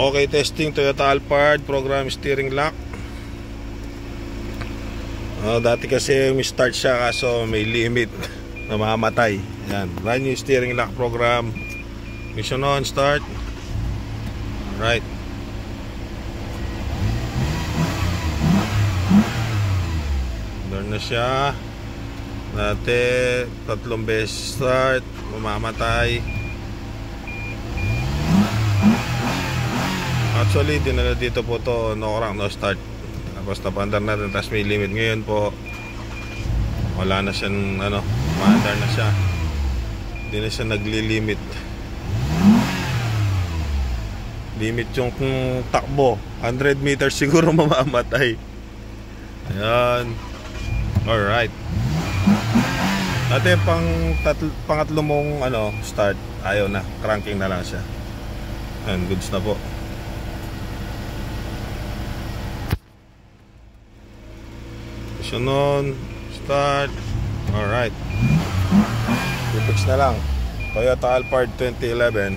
Okay, testing. Toyota Alphard, program steering lock. Dati kasi may start siya kaso may limit na mamamatay. Yan, brand new steering lock program. Mission on, start. Alright. Doon na siya. Dati 3 beses start, mamamatay. Actually, dinala dito po to, no crank, no start. Tapos napandar natin, tapos may limit. Ngayon po, wala na siyang, maandar na siya. Hindi na siya nagli-limit. Limit yung takbo 100 meters siguro mamamatay. Ayan. Alright. Dati pangatlo mong start, ayaw na, cranking na lang siya. Ayan, goods na po. Mission on, start. Alright. I-fix na lang. Toyota Alphard 2011.